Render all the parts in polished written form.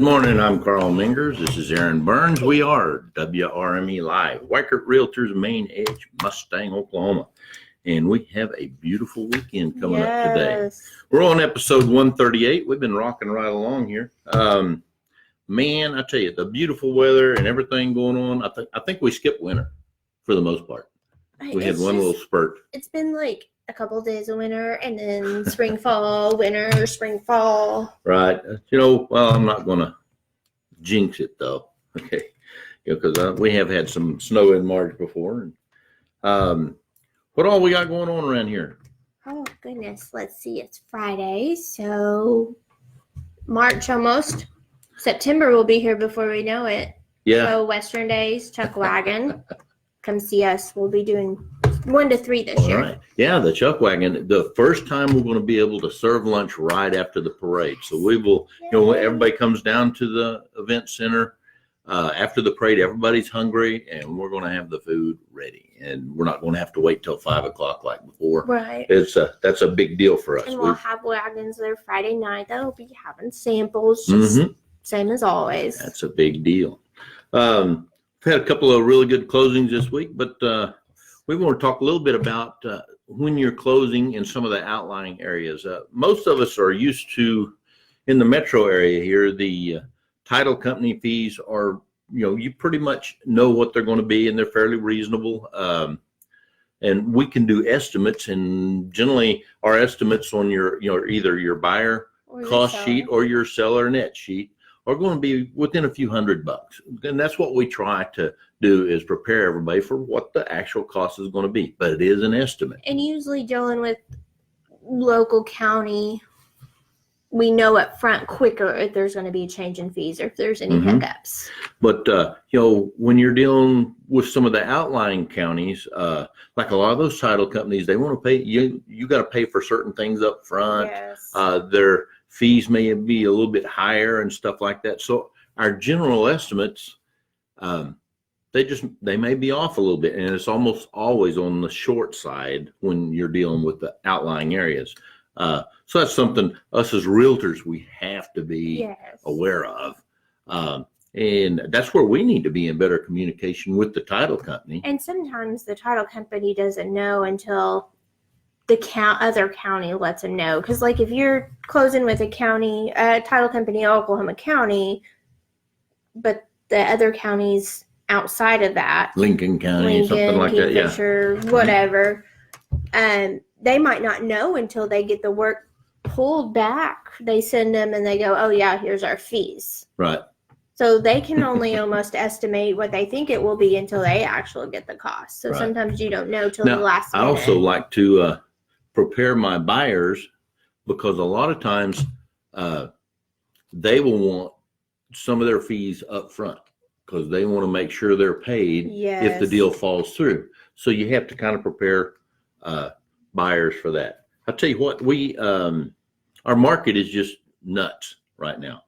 Good morning, I'm Carl Mingers. This is Aaron Burns. We are WRME Live, Weichert Realtors, Main Edge, Mustang, Oklahoma. And we have a beautiful weekend coming up today. We're on episode 138. We've been rocking right along here. Man, I tell you, the beautiful weather and everything going on, I think we skipped winter for the most part. We had one little spurt. It's been like a couple of days of winter and then spring, fall, winter, spring, fall. Right. Well, I'm not going to jinx it though. Okay. Because we have had some snow in March before. And, what all we got going on around here? Oh, goodness. Let's see. It's Friday. So March almost. September will be here before we know it. Yeah. So Western Days, Chuck Wagon. Come see us. We'll be doing 1 to 3 this year. Right. Yeah, the Chuck Wagon. The first time we're going to be able to serve lunch right after the parade. So we will, everybody comes down to the event center after the parade. Everybody's hungry, and we're going to have the food ready. And we're not going to have to wait till 5 o'clock like before. Right. That's a big deal for us. And we'll have wagons there Friday night. That'll be having samples, just same as always. That's a big deal. We've had a couple of really good closings this week, but we want to talk a little bit about when you're closing in some of the outlying areas. Most of us are used to, in the metro area here, the title company fees are, you pretty much know what they're going to be, and they're fairly reasonable. And we can do estimates, and generally our estimates on your, either your buyer cost sheet or your seller net sheet are going to be within a few $100. And that's what we try to do, is prepare everybody for what the actual cost is going to be. But it is an estimate. And usually dealing with local county, we know up front quicker if there's going to be a change in fees or if there's any hiccups. But, when you're dealing with some of the outlying counties, like a lot of those title companies, they want to pay, you got to pay for certain things up front. Yes. Their fees may be a little bit higher and stuff like that. So our general estimates, they may be off a little bit, and it's almost always on the short side when you're dealing with the outlying areas. So that's something us as realtors, we have to be aware of. And that's where we need to be in better communication with the title company. And sometimes the title company doesn't know until the other county lets them know. Because like if you're closing with a title company, Oklahoma County, but the other counties outside of that, Lincoln County, something like that, Kingfisher, whatever, they might not know until they get the work pulled back. They send them and they go, oh yeah, here's our fees. Right. So they can only almost estimate what they think it will be until they actually get the cost. So sometimes you don't know till the last minute. I also like to prepare my buyers, because a lot of times they will want some of their fees up front because they want to make sure they're paid if the deal falls through. So you have to kind of prepare buyers for that. I'll tell you what, our market is just nuts right now.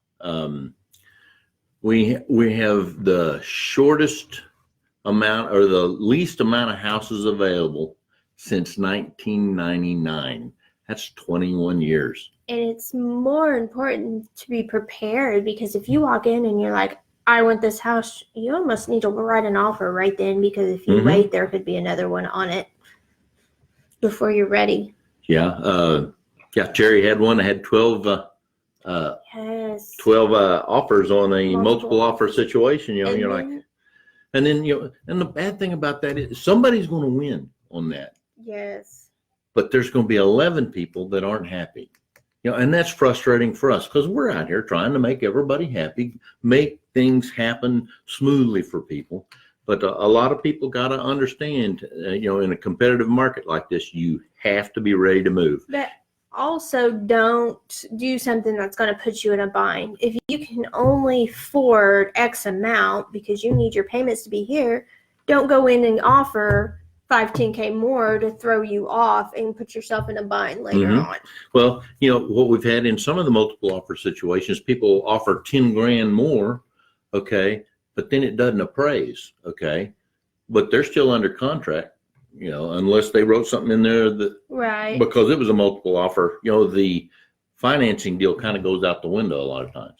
We have the shortest amount, or the least amount of houses available since 1999. That's 21 years. And it's more important to be prepared, because if you walk in and you're like, I want this house, you almost need to write an offer right then, because if you wait, there could be another one on it before you're ready. Yeah. Jerry had one that had 12 offers on a multiple offer situation, and you're like, and then, and the bad thing about that is somebody's going to win on that. Yes. But there's going to be 11 people that aren't happy, and that's frustrating for us, because we're out here trying to make everybody happy, make things happen smoothly for people. But a lot of people got to understand, in a competitive market like this, you have to be ready to move. But also don't do something that's going to put you in a bind. If you can only afford X amount because you need your payments to be here, don't go in and offer $5-10K more to throw you off and put yourself in a bind later on. Well, what we've had in some of the multiple offer situations, people offer 10 grand more, okay, but then it doesn't appraise, okay, but they're still under contract. Unless they wrote something in there that, because it was a multiple offer, the financing deal kind of goes out the window a lot of times.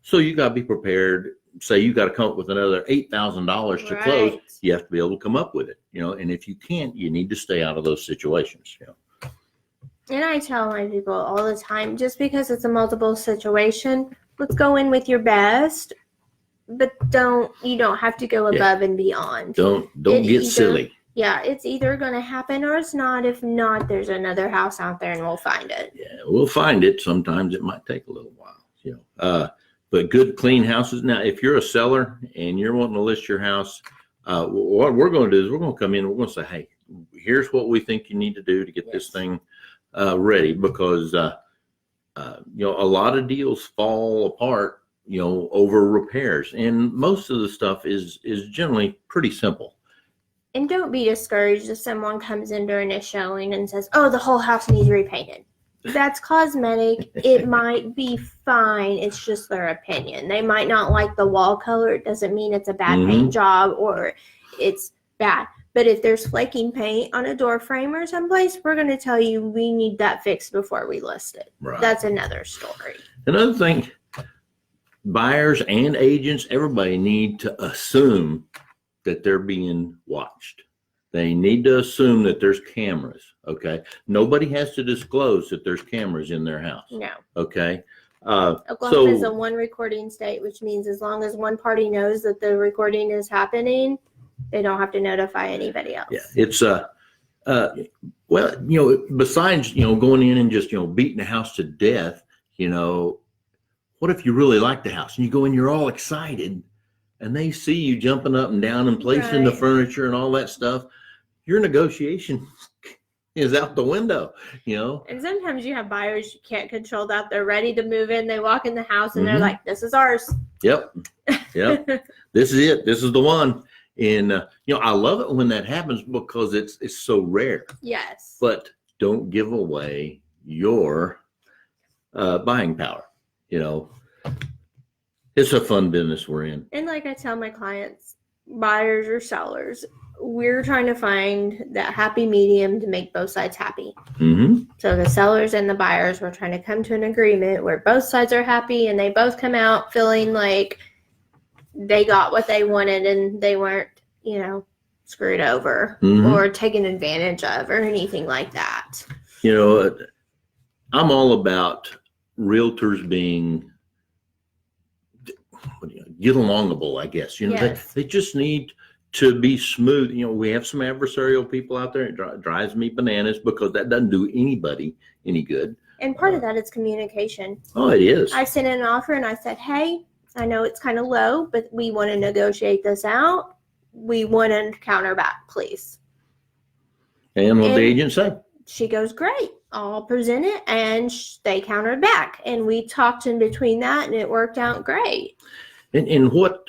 So you got to be prepared. Say you got to come up with another $8,000 to close. Right. You have to be able to come up with it, and if you can't, you need to stay out of those situations. And I tell my people all the time, just because it's a multiple situation, let's go in with your best, but you don't have to go above and beyond. Don't get silly. Yeah, it's either going to happen or it's not. If not, there's another house out there and we'll find it. Yeah, we'll find it. Sometimes it might take a little while, but good, clean houses. Now, if you're a seller and you're wanting to list your house, what we're going to do is we're going to come in and we're going to say, hey, here's what we think you need to do to get this thing ready, because a lot of deals fall apart, over repairs, and most of the stuff is generally pretty simple. And don't be discouraged if someone comes in during a showing and says, oh, the whole house needs repainted. That's cosmetic. It might be fine. It's just their opinion. They might not like the wall color. It doesn't mean it's a bad paint job or it's bad. But if there's flaking paint on a door frame or someplace, we're going to tell you we need that fixed before we list it. Right. That's another story. Another thing, buyers and agents, everybody need to assume that they're being watched. They need to assume that there's cameras, okay? Nobody has to disclose that there's cameras in their house. No. Okay? Oklahoma is a one recording state, which means as long as one party knows that the recording is happening, they don't have to notify anybody else. Yeah, it's besides going in and just beating the house to death, what if you really like the house and you go in, you're all excited, and they see you jumping up and down and placing the furniture and all that stuff? Your negotiation is out the window, And sometimes you have buyers you can't control that. They're ready to move in. They walk in the house and they're like, this is ours. Yep. This is it. This is the one. And, I love it when that happens because it's so rare. Yes. But don't give away your buying power. It's a fun business we're in. And like I tell my clients, buyers or sellers, we're trying to find that happy medium to make both sides happy. So the sellers and the buyers, we're trying to come to an agreement where both sides are happy and they both come out feeling like they got what they wanted and they weren't, screwed over or taken advantage of or anything like that. I'm all about realtors being get alongable, I guess. They just need to be smooth. We have some adversarial people out there. It drives me bananas because that doesn't do anybody any good. And part of that is communication. Oh, it is. I sent in an offer and I said, hey, I know it's kind of low, but we want to negotiate this out. We want to counter back, please. And what the agent say? She goes, great. I'll present it. And they countered back. And we talked in between that and it worked out great. And what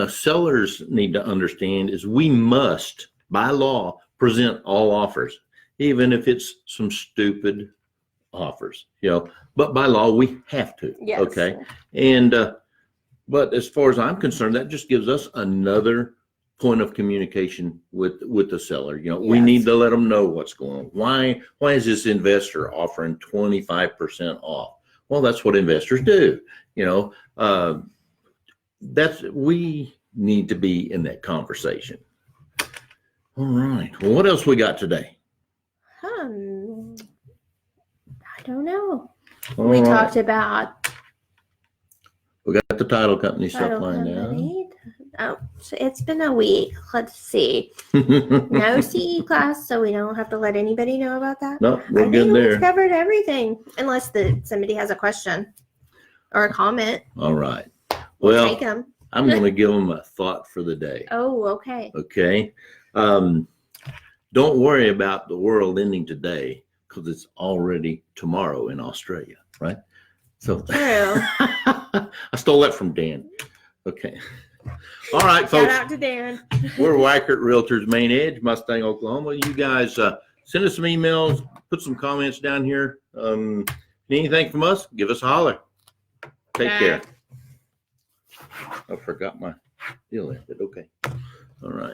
sellers need to understand is we must, by law, present all offers, even if it's some stupid offers, but by law we have to. Yes. Okay. And but as far as I'm concerned, that just gives us another point of communication with the seller. We need to let them know what's going on. Why is this investor offering 25% off? Well, that's what investors do. We need to be in that conversation. All right. Well, what else we got today? I don't know. We talked about. We got the title company stuff lined out. Oh, so it's been a week. Let's see. No CE class, so we don't have to let anybody know about that. No, we're good there. We've covered everything, unless somebody has a question or a comment. All right. We'll take them. I'm going to give them a thought for the day. Oh, okay. Okay. Don't worry about the world ending today because it's already tomorrow in Australia, right? So true. I stole that from Dan. Okay. All right, folks. Shout out to Dan. We're Wackert Realtors Main Edge, Mustang, Oklahoma. You guys send us some emails, put some comments down here. Anything from us, give us a holler. Take care. I forgot my deal there, but okay. All right.